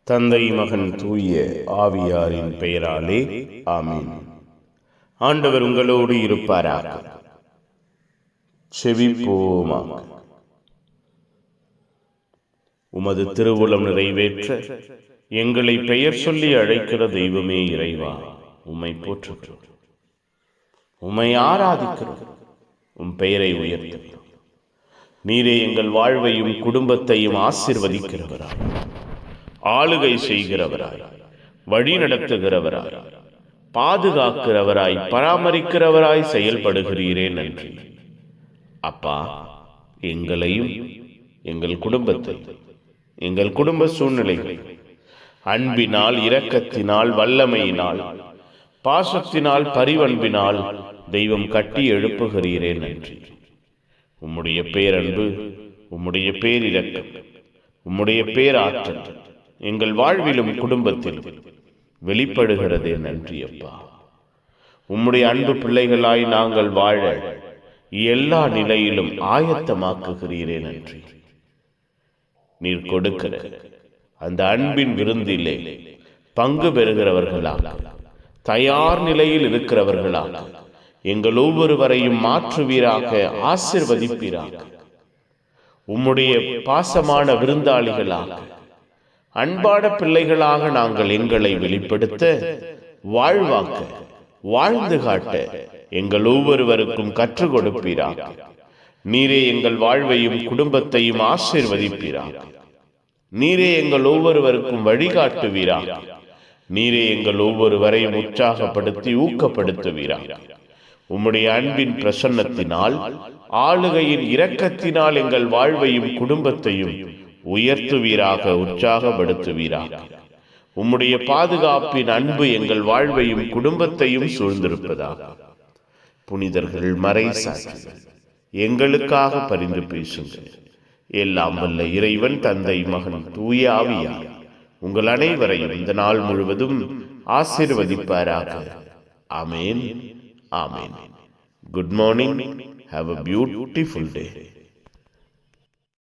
தந்தை மகன் தூய ஆவியாரின் பெயராலே ஆமீன். ஆண்டவர் உங்களோடு இருப்பாராக. செவிப்போமாக. உமது திருவுளம் நிறைவேற்ற எங்களை பெயர் சொல்லி அழைக்கிற தெய்வமே இறைவா, உம்மை போற்றுகிறோம், உம்மை ஆராதிக்கிறோம், உம் பெயரை உயர்த்துகிறோம். நீரே எங்கள் வாழ்வையும் குடும்பத்தையும் ஆசீர்வதிக்கிறவராய், ஆளுகை செய்கிறவராய், வழி நடத்துகிறவராய், பாதுகாக்கிறவராய், பராமரிக்கிறவராய் செயல்படுகிறீரே, நன்றி. அப்பா, எங்களையும் எங்கள் குடும்பத்தை, எங்கள் குடும்ப சூழ்நிலைகளை அன்பினால், இரக்கத்தினால், வல்லமையினால், பாசத்தினால், பரிவன்பினால் தெய்வம் கட்டி எழுப்புகிறீரே, நன்றி. உம்முடைய பேரன்பு, உம்முடைய பேரிரக்கம், உம்முடைய பேராற்றல் எங்கள் வாழ்விலும் குடும்பத்திலும் வெளிப்படுகிறதே, நன்றி அப்பா. உம்முடைய அன்பு பிள்ளைகளாய் நாங்கள் வாழ எல்லா நிலையிலும் ஆயத்தமாக்குகிறீரே, நன்றி. நீர் கொடுக்கிற அந்த அன்பின் விருந்திலே பங்கு பெறுகிறவர்களாக, தயார் நிலையில் இருக்கிறவர்களாக எங்கள் ஒவ்வொருவரையும் மாற்றுவீராக, ஆசிர்வதிப்பீராக. உம்முடைய பாசமான விருந்தாளிகளாக, அன்பான பிள்ளைகளாக நாங்கள் எங்களை வெளிப்படுத்த, வாழ்வாக்க, வாழ்ந்து காட்ட எங்கள் ஒவ்வொருவருக்கும் கற்றுக் கொடுப்பீராக. நீரே எங்கள் வாழ்வையும் குடும்பத்தையும் ஆசீர்வதிப்பீராக. நீரே எங்கள் ஒவ்வொருவருக்கும் வழிகாட்டுவீராக. நீரே எங்கள் ஒவ்வொருவரையும் உற்சாகப்படுத்தி ஊக்கப்படுத்துவீராக. உம்முடைய அன்பின் பிரசன்னத்தினால், ஆளுகையின் இரக்கத்தினால் எங்கள் வாழ்வையும் குடும்பத்தையும் உயர்த்துவீராக, உற்சாகப்படுத்துவீராக. உம்முடைய பாதுகாப்பின் அன்பு எங்கள் வாழ்வையும் குடும்பத்தையும் சூழ்ந்திருப்பதாக. புனிதர்கள், மறைசாட்சிகள் எங்களுக்காக பரிந்து பேசுங்கள். எல்லாம் வல்ல இறைவன், தந்தை, மகன், தூய ஆவியார் உங்கள் அனைவரையும் இந்த நாள் முழுவதும் ஆசீர்வதிப்பாராக. ஆமேன், ஆமேன். Good morning. Have a beautiful day.